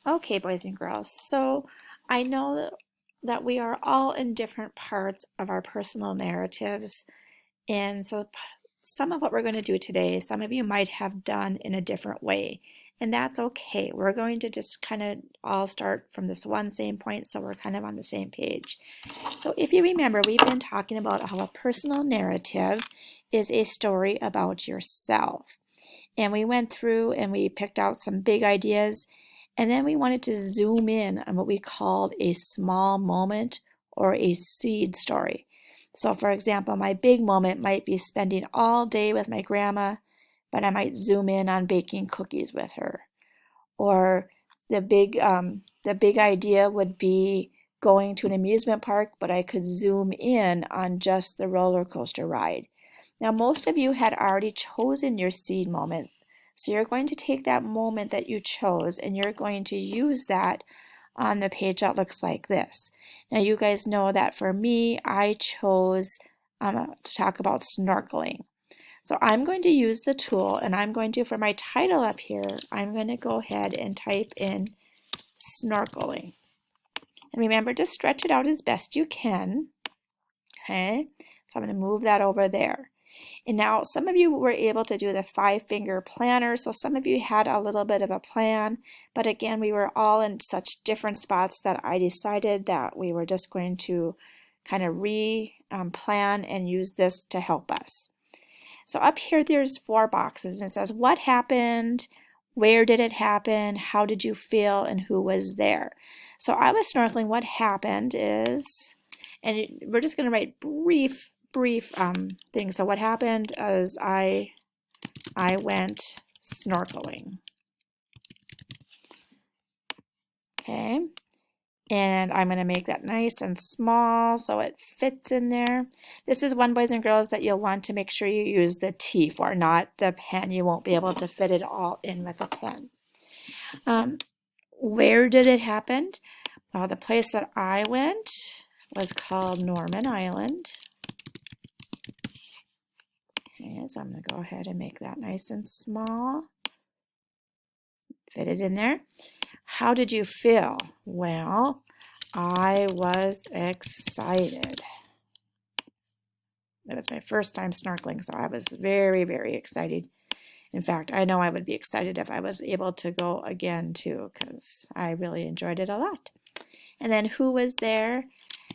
Okay, boys and girls. So I know that we are all in different parts of our personal narratives. And so some of what we're going to do today, some of you might have done in a different way. And that's okay. We're going to just kind of all start from this one same point so we're kind of on the same page. So if you remember, we've been talking about how a personal narrative is a story about yourself. And we went through and we picked out some big ideas, and then we wanted to zoom in on what we called a small moment or a seed story. So, for example, my big moment might be spending all day with my grandma, but I might zoom in on baking cookies with her. Or the big idea would be going to an amusement park, but I could zoom in on just the roller coaster ride. Now, most of you had already chosen your seed moment. So you're going to take that moment that you chose and you're going to use that on the page that looks like this. Now, you guys know that for me, I chose to talk about snorkeling. So I'm going to use the tool and I'm going to, for my title up here, I'm going to go ahead and type in snorkeling. And remember to stretch it out as best you can. Okay, so I'm going to move that over there. And now some of you were able to do the 5-finger planner, so some of you had a little bit of a plan, but again, we were all in such different spots that I decided that we were just going to kind of plan and use this to help us. So up here, there's 4 boxes, and it says what happened, where did it happen, how did you feel, and who was there. So I was snorkeling. What happened is, and we're just going to write brief things. So what happened is I went snorkeling. Okay. And I'm going to make that nice and small so it fits in there. This is one, boys and girls, that you'll want to make sure you use the T for, not the pen. You won't be able to fit it all in with a pen. Where did it happen? The place that I went was called Norman Island. Okay, so I'm going to go ahead and make that nice and small. Fit it in there. How did you feel? Well, I was excited. It was my first time snorkeling, so I was very, very excited. In fact, I know I would be excited if I was able to go again too, because I really enjoyed it a lot. And then who was there?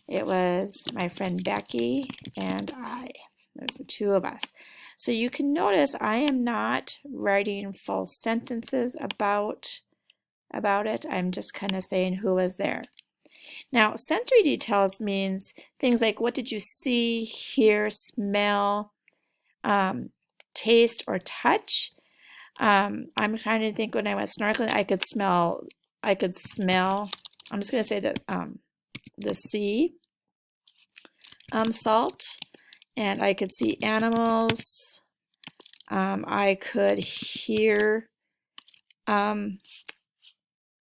It was my friend Becky and I. There's the 2 of us. So you can notice I am not writing full sentences about it. I'm just kind of saying who was there. Now, sensory details means things like what did you see, hear, smell, taste, or touch. I'm trying to think when I went snorkeling, I could smell, I'm just going to say that the sea salt, and I could see animals. I could hear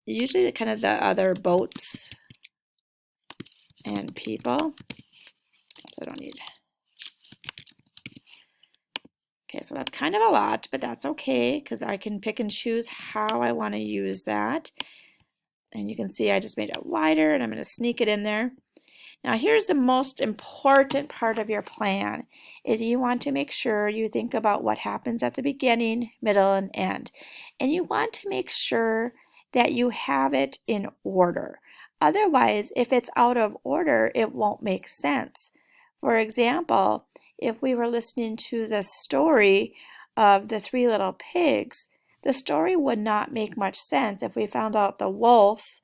usually kind of the other boats and people. So I don't need. Okay, so that's kind of a lot, but that's okay because I can pick and choose how I want to use that. And you can see I just made it wider and I'm going to sneak it in there. Now here's the most important part of your plan is you want to make sure you think about what happens at the beginning, middle, and end. And you want to make sure that you have it in order. Otherwise, if it's out of order, it won't make sense. For example, if we were listening to the story of the 3 little pigs, the story would not make much sense if we found out the wolf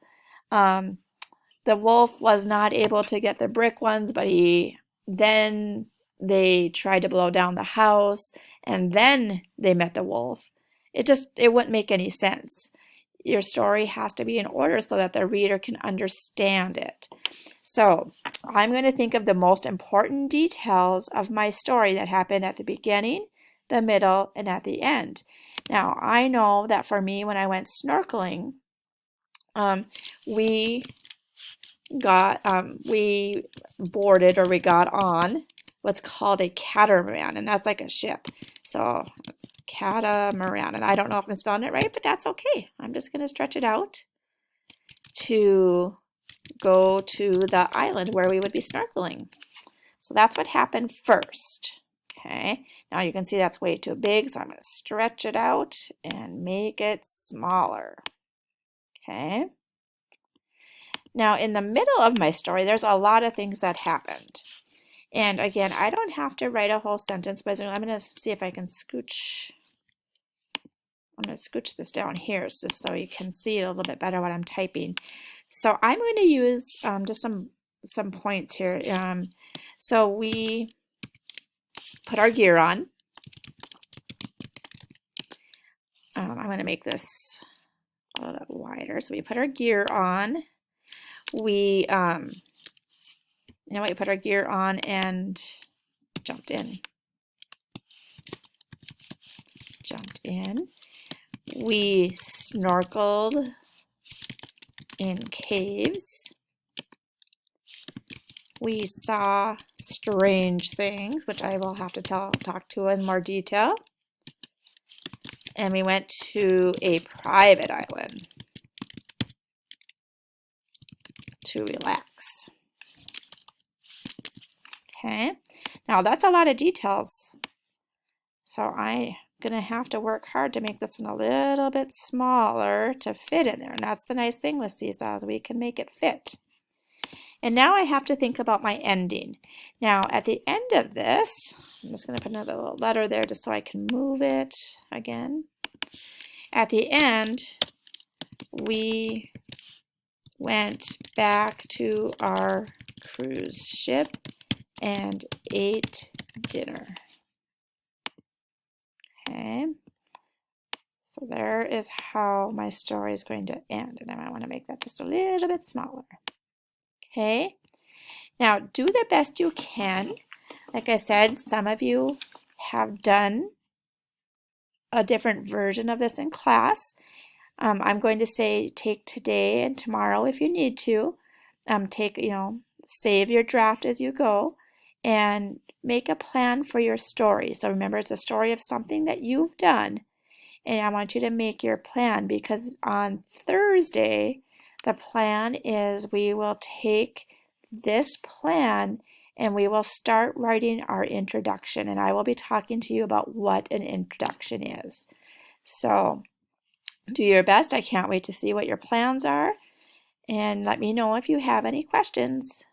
was not able to get the brick ones, but then they tried to blow down the house, and then they met the wolf. It wouldn't make any sense. Your story has to be in order so that the reader can understand it. So I'm going to think of the most important details of my story that happened at the beginning, the middle, and at the end. Now, I know that for me, when I went snorkeling, we boarded, or we got on what's called a catamaran, and that's like a ship. So catamaran, and I don't know if I'm spelling it right, but that's okay. I'm just going to stretch it out. to go to the island where we would be snorkeling. So that's what happened first. Okay, now you can see that's way too big, so I'm going to stretch it out and make it smaller. Okay. Now in the middle of my story, there's a lot of things that happened. And again, I don't have to write a whole sentence, but I'm going to see if I can scooch. I'm going to scooch this down here just so you can see it a little bit better what I'm typing. So I'm going to use just some points here. So we put our gear on. I'm going to make this a little bit wider. So we put our gear on. We, you know what, we put our gear on and jumped in. Jumped in. We snorkeled in caves. We saw strange things, which I will have to talk to in more detail. And we went to a private island to relax. Okay, now that's a lot of details. So I'm going to have to work hard to make this one a little bit smaller to fit in there. And that's the nice thing with seesaws, we can make it fit. And now I have to think about my ending. Now at the end of this, I'm just going to put another little letter there just so I can move it again. At the end, we went back to our cruise ship and ate dinner. Okay, so there is how my story is going to end, and I might want to make that just a little bit smaller. Okay, now do the best you can. Like I said, some of you have done a different version of this in class. I'm going to say take today and tomorrow if you need to. Save your draft as you go and make a plan for your story. So remember, it's a story of something that you've done, and I want you to make your plan, because on Thursday, the plan is we will take this plan and we will start writing our introduction, and I will be talking to you about what an introduction is. So do your best. I can't wait to see what your plans are, and let me know if you have any questions.